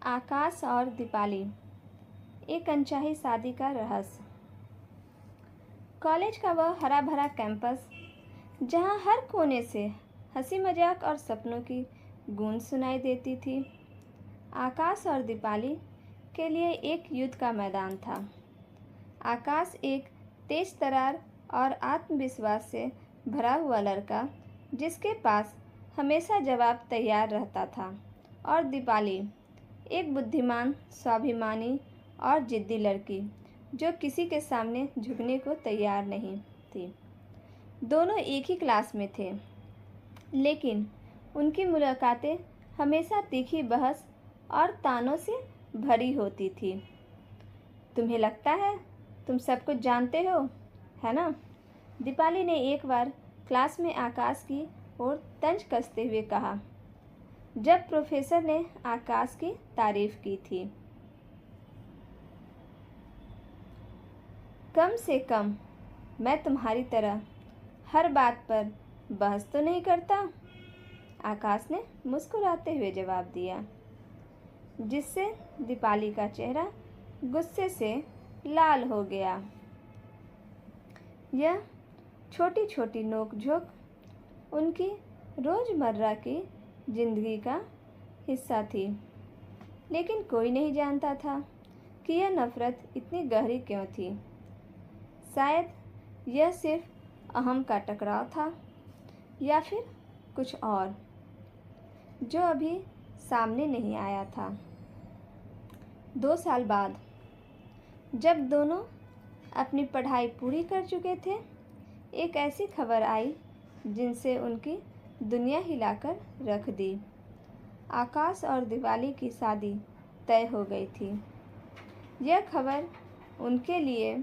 आकाश और दीपाली, एक अनचाही शादी का रहस्य। कॉलेज का वह हरा भरा कैंपस, जहां हर कोने से हंसी मजाक और सपनों की गूंज सुनाई देती थी, आकाश और दीपाली के लिए एक युद्ध का मैदान था। आकाश एक तेज तर्रार और आत्मविश्वास से भरा हुआ लड़का, जिसके पास हमेशा जवाब तैयार रहता था, और दीपाली एक बुद्धिमान, स्वाभिमानी और जिद्दी लड़की, जो किसी के सामने झुकने को तैयार नहीं थी। दोनों एक ही क्लास में थे, लेकिन उनकी मुलाकातें हमेशा तीखी बहस और तानों से भरी होती थी। तुम्हें लगता है तुम सब कुछ जानते हो, है ना? दीपाली ने एक बार क्लास में आकाश की ओर तंज कसते हुए कहा, जब प्रोफेसर ने आकाश की तारीफ की थी। कम से कम मैं तुम्हारी तरह हर बात पर बहस तो नहीं करता, आकाश ने मुस्कुराते हुए जवाब दिया, जिससे दीपाली का चेहरा गुस्से से लाल हो गया। यह छोटी छोटी नोक-झोंक उनकी रोज़मर्रा की जिंदगी का हिस्सा थी, लेकिन कोई नहीं जानता था कि यह नफ़रत इतनी गहरी क्यों थी। शायद यह सिर्फ अहम का टकराव था, या फिर कुछ और, जो अभी सामने नहीं आया था। 2 साल बाद, जब दोनों अपनी पढ़ाई पूरी कर चुके थे, एक ऐसी खबर आई जिनसे उनकी दुनिया हिलाकर रख दी। आकाश और दीपाली की शादी तय हो गई थी। यह खबर उनके लिए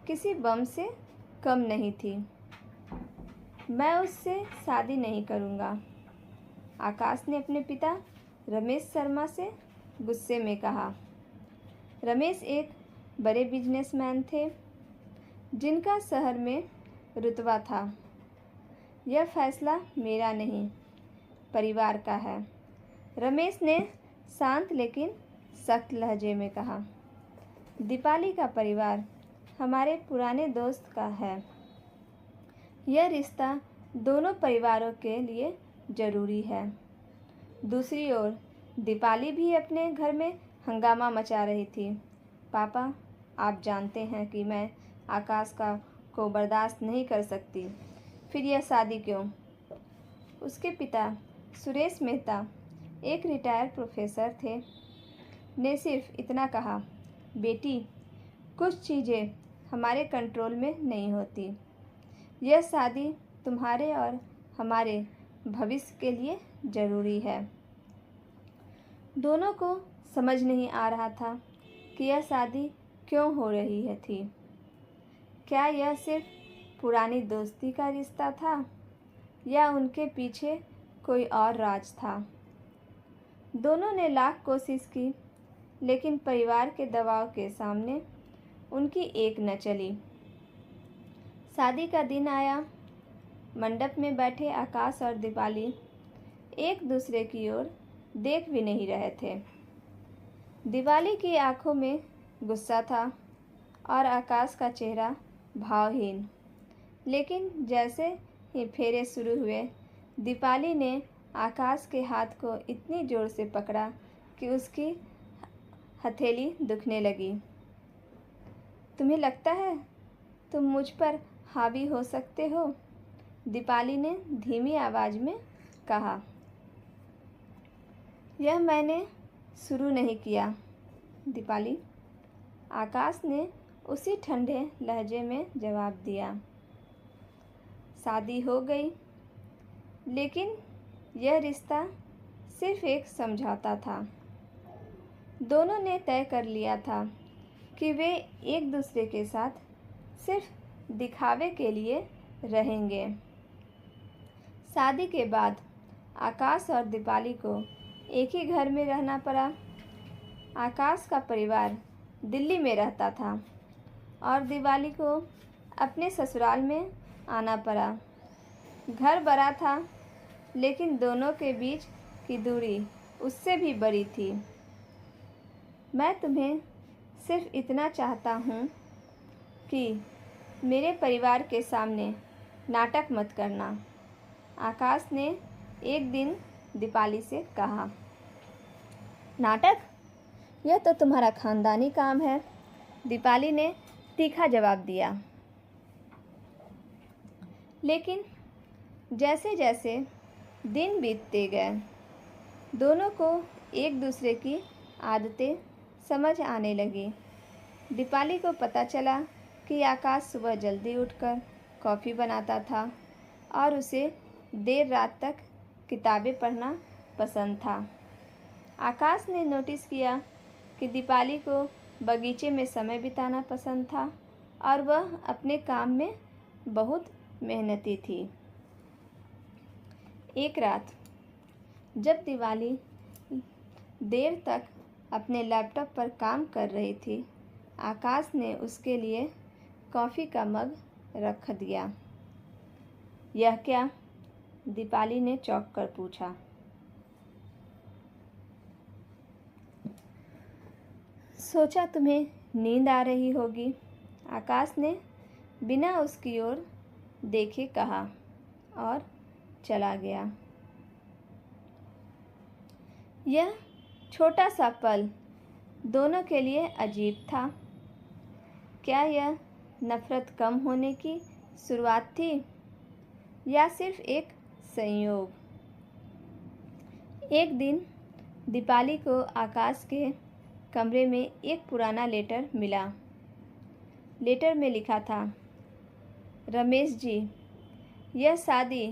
किसी बम से कम नहीं थी। मैं उससे शादी नहीं करूँगा, आकाश ने अपने पिता रमेश शर्मा से गुस्से में कहा। रमेश एक बड़े बिजनेसमैन थे, जिनका शहर में रुतबा था। यह फैसला मेरा नहीं, परिवार का है, रमेश ने शांत लेकिन सख्त लहजे में कहा। दीपाली का परिवार हमारे पुराने दोस्त का है। यह रिश्ता दोनों परिवारों के लिए ज़रूरी है। दूसरी ओर दीपाली भी अपने घर में हंगामा मचा रही थी। पापा, आप जानते हैं कि मैं आकाश को बर्दाश्त नहीं कर सकती, फिर यह शादी क्यों? उसके पिता सुरेश मेहता, एक रिटायर्ड प्रोफेसर थे, ने सिर्फ इतना कहा, बेटी, कुछ चीज़ें हमारे कंट्रोल में नहीं होती। यह शादी तुम्हारे और हमारे भविष्य के लिए ज़रूरी है। दोनों को समझ नहीं आ रहा था कि यह शादी क्यों हो रही थी। क्या यह सिर्फ पुरानी दोस्ती का रिश्ता था, या उनके पीछे कोई और राज था? दोनों ने लाख कोशिश की, लेकिन परिवार के दबाव के सामने उनकी एक न चली। शादी का दिन आया। मंडप में बैठे आकाश और दीपाली एक दूसरे की ओर देख भी नहीं रहे थे। दीपाली की आंखों में गुस्सा था और आकाश का चेहरा भावहीन। लेकिन जैसे ही फेरे शुरू हुए, दीपाली ने आकाश के हाथ को इतनी ज़ोर से पकड़ा कि उसकी हथेली दुखने लगी। तुम्हें लगता है तुम मुझ पर हावी हो सकते हो? दीपाली ने धीमी आवाज़ में कहा। यह मैंने शुरू नहीं किया, दीपाली, आकाश ने उसी ठंडे लहजे में जवाब दिया। शादी हो गई, लेकिन यह रिश्ता सिर्फ एक समझौता था। दोनों ने तय कर लिया था कि वे एक दूसरे के साथ सिर्फ दिखावे के लिए रहेंगे। शादी के बाद आकाश और दीपाली को एक ही घर में रहना पड़ा। आकाश का परिवार दिल्ली में रहता था और दीपाली को अपने ससुराल में आना पड़ा। घर बड़ा था, लेकिन दोनों के बीच की दूरी उससे भी बड़ी थी। मैं तुम्हें सिर्फ इतना चाहता हूँ कि मेरे परिवार के सामने नाटक मत करना, आकाश ने एक दिन दीपाली से कहा। नाटक? यह तो तुम्हारा खानदानी काम है, दीपाली ने तीखा जवाब दिया। लेकिन जैसे जैसे दिन बीतते गए, दोनों को एक दूसरे की आदतें समझ आने लगी। दीपाली को पता चला कि आकाश सुबह जल्दी उठकर कॉफ़ी बनाता था और उसे देर रात तक किताबें पढ़ना पसंद था। आकाश ने नोटिस किया कि दीपाली को बगीचे में समय बिताना पसंद था और वह अपने काम में बहुत मेहनती थी। एक रात जब दीपाली देर तक अपने लैपटॉप पर काम कर रही थी, आकाश ने उसके लिए कॉफ़ी का मग रख दिया। यह क्या? दीपाली ने चौंक कर पूछा। सोचा तुम्हें नींद आ रही होगी, आकाश ने बिना उसकी ओर देखे कहा और चला गया। यह छोटा सा पल दोनों के लिए अजीब था। क्या यह नफ़रत कम होने की शुरुआत थी या सिर्फ एक संयोग? एक दिन दीपाली को आकाश के कमरे में एक पुराना लेटर मिला। लेटर में लिखा था, रमेश जी, यह शादी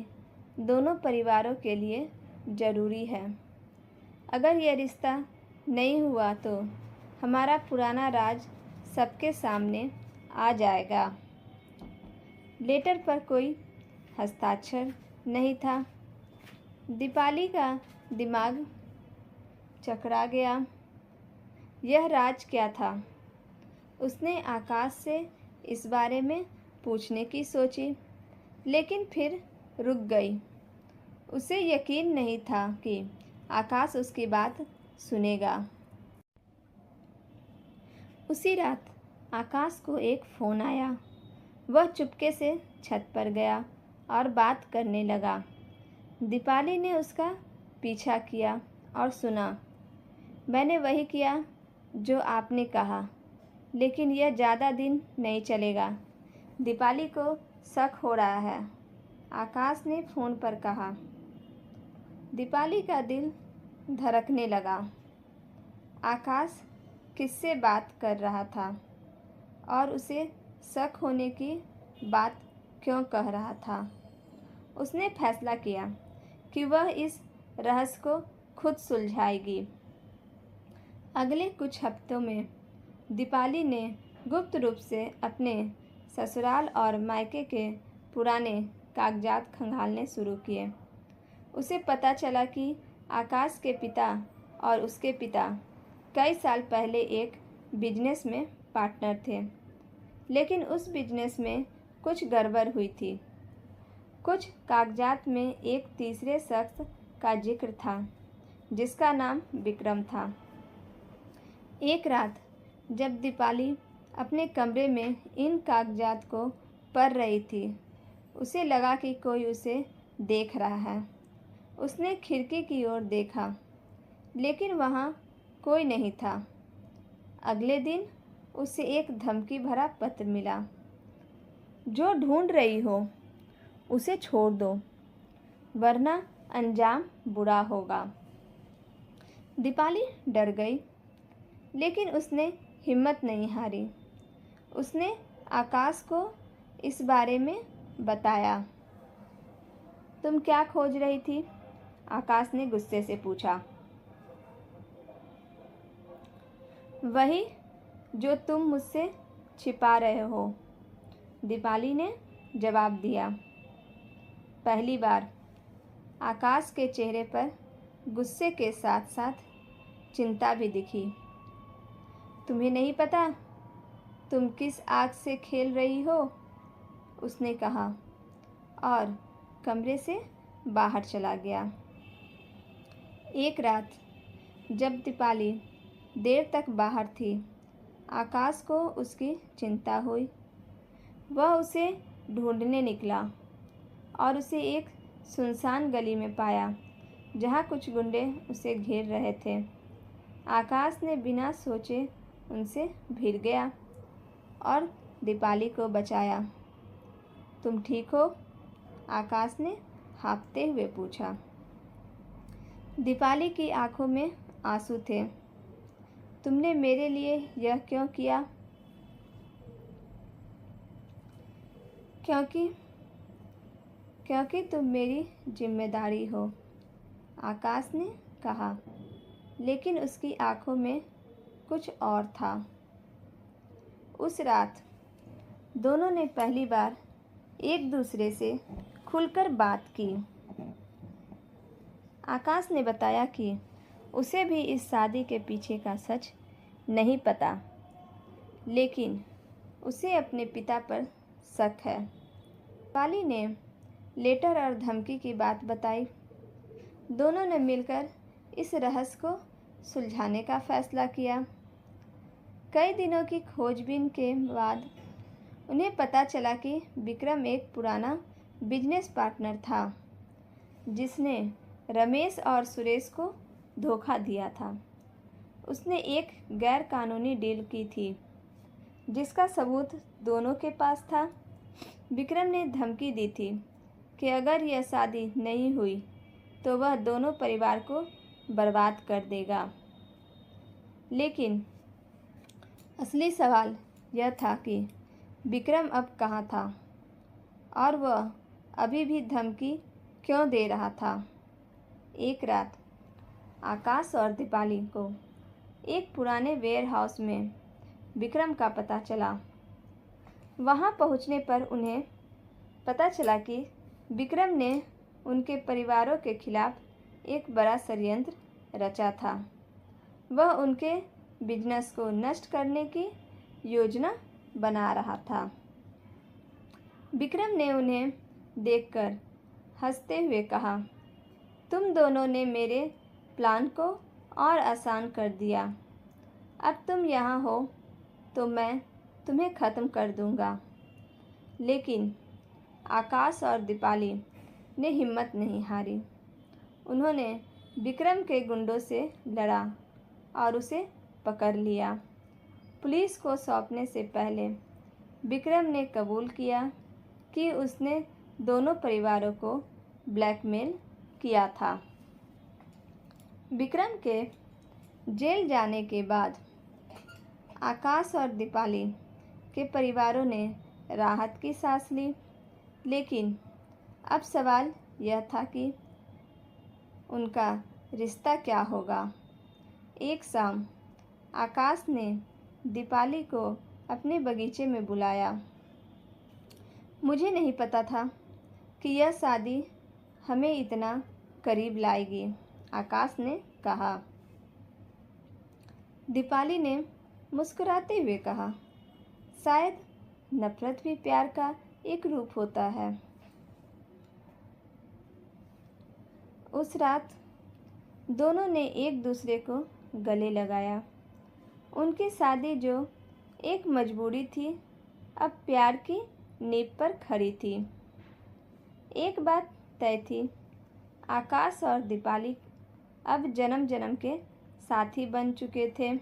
दोनों परिवारों के लिए ज़रूरी है। अगर यह रिश्ता नहीं हुआ तो हमारा पुराना राज सबके सामने आ जाएगा। लेटर पर कोई हस्ताक्षर नहीं था। दीपाली का दिमाग चकरा गया। यह राज क्या था? उसने आकाश से इस बारे में पूछने की सोची, लेकिन फिर रुक गई। उसे यकीन नहीं था कि आकाश उसकी बात सुनेगा। उसी रात आकाश को एक फ़ोन आया। वह चुपके से छत पर गया और बात करने लगा। दीपाली ने उसका पीछा किया और सुना, मैंने वही किया जो आपने कहा, लेकिन यह ज़्यादा दिन नहीं चलेगा। दीपाली को शक हो रहा है, आकाश ने फ़ोन पर कहा। दीपाली का दिल धड़कने लगा। आकाश किससे बात कर रहा था और उसे शक होने की बात क्यों कह रहा था? उसने फैसला किया कि वह इस रहस्य को खुद सुलझाएगी। अगले कुछ हफ्तों में दीपाली ने गुप्त रूप से अपने ससुराल और मायके के पुराने कागजात खंगालने शुरू किए। उसे पता चला कि आकाश के पिता और उसके पिता कई साल पहले एक बिजनेस में पार्टनर थे, लेकिन उस बिजनेस में कुछ गड़बड़ हुई थी। कुछ कागजात में एक तीसरे शख्स का जिक्र था जिसका नाम विक्रम था। एक रात जब दीपाली अपने कमरे में इन कागजात को पढ़ रही थी, उसे लगा कि कोई उसे देख रहा है। उसने खिड़की की ओर देखा, लेकिन वहाँ कोई नहीं था। अगले दिन उसे एक धमकी भरा पत्र मिला, जो ढूंढ रही हो उसे छोड़ दो, वरना अंजाम बुरा होगा। दीपाली डर गई, लेकिन उसने हिम्मत नहीं हारी। उसने आकाश को इस बारे में बताया। तुम क्या खोज रही थी? आकाश ने गुस्से से पूछा। वही जो तुम मुझसे छिपा रहे हो, दीपाली ने जवाब दिया। पहली बार आकाश के चेहरे पर गुस्से के साथ साथ चिंता भी दिखी। तुम्हें नहीं पता तुम किस आग से खेल रही हो, उसने कहा और कमरे से बाहर चला गया। एक रात जब दीपाली देर तक बाहर थी। आकाश को उसकी चिंता हुई। वह उसे ढूंढने निकला और उसे एक सुनसान गली में पाया जहाँ कुछ गुंडे उसे घेर रहे थे। आकाश ने बिना सोचे उनसे भिड़ गया और दीपाली को बचाया। तुम ठीक हो? आकाश ने हाँफते हुए पूछा। दीपाली की आंखों में आंसू थे। तुमने मेरे लिए यह क्यों किया? क्योंकि तुम मेरी जिम्मेदारी हो, आकाश ने कहा, लेकिन उसकी आंखों में कुछ और था। उस रात दोनों ने पहली बार एक दूसरे से खुलकर बात की। आकाश ने बताया कि उसे भी इस शादी के पीछे का सच नहीं पता, लेकिन उसे अपने पिता पर शक है। दीपाली ने लेटर और धमकी की बात बताई। दोनों ने मिलकर इस रहस्य को सुलझाने का फैसला किया। कई दिनों की खोजबीन के बाद उन्हें पता चला कि विक्रम एक पुराना बिजनेस पार्टनर था जिसने रमेश और सुरेश को धोखा दिया था। उसने एक गैर कानूनी डील की थी जिसका सबूत दोनों के पास था। विक्रम ने धमकी दी थी कि अगर यह शादी नहीं हुई तो वह दोनों परिवार को बर्बाद कर देगा। लेकिन असली सवाल यह था कि विक्रम अब कहाँ था और वह अभी भी धमकी क्यों दे रहा था। एक रात आकाश और दीपाली को एक पुराने वेयर हाउस में विक्रम का पता चला। वहां पहुंचने पर उन्हें पता चला कि विक्रम ने उनके परिवारों के खिलाफ एक बड़ा षड्यंत्र रचा था। वह उनके बिजनेस को नष्ट करने की योजना बना रहा था। विक्रम ने उन्हें देखकर हंसते हुए कहा, तुम दोनों ने मेरे प्लान को और आसान कर दिया। अब तुम यहाँ हो तो मैं तुम्हें ख़त्म कर दूँगा। लेकिन आकाश और दीपाली ने हिम्मत नहीं हारी। उन्होंने विक्रम के गुंडों से लड़ा और उसे पकड़ लिया। पुलिस को सौंपने से पहले विक्रम ने कबूल किया कि उसने दोनों परिवारों को ब्लैकमेल किया था। विक्रम के जेल जाने के बाद आकाश और दीपाली के परिवारों ने राहत की सांस ली। लेकिन अब सवाल यह था कि उनका रिश्ता क्या होगा। एक शाम आकाश ने दीपाली को अपने बगीचे में बुलाया। मुझे नहीं पता था कि यह शादी हमें इतना करीब लाएगी, आकाश ने कहा। दीपाली ने मुस्कुराते हुए कहा, शायद नफरत भी प्यार का एक रूप होता है। उस रात दोनों ने एक दूसरे को गले लगाया। उनकी शादी जो एक मजबूरी थी अब प्यार की नींव पर खड़ी थी। एक बात तय थी, आकाश और दीपाली अब जन्म जन्म के साथी बन चुके थे।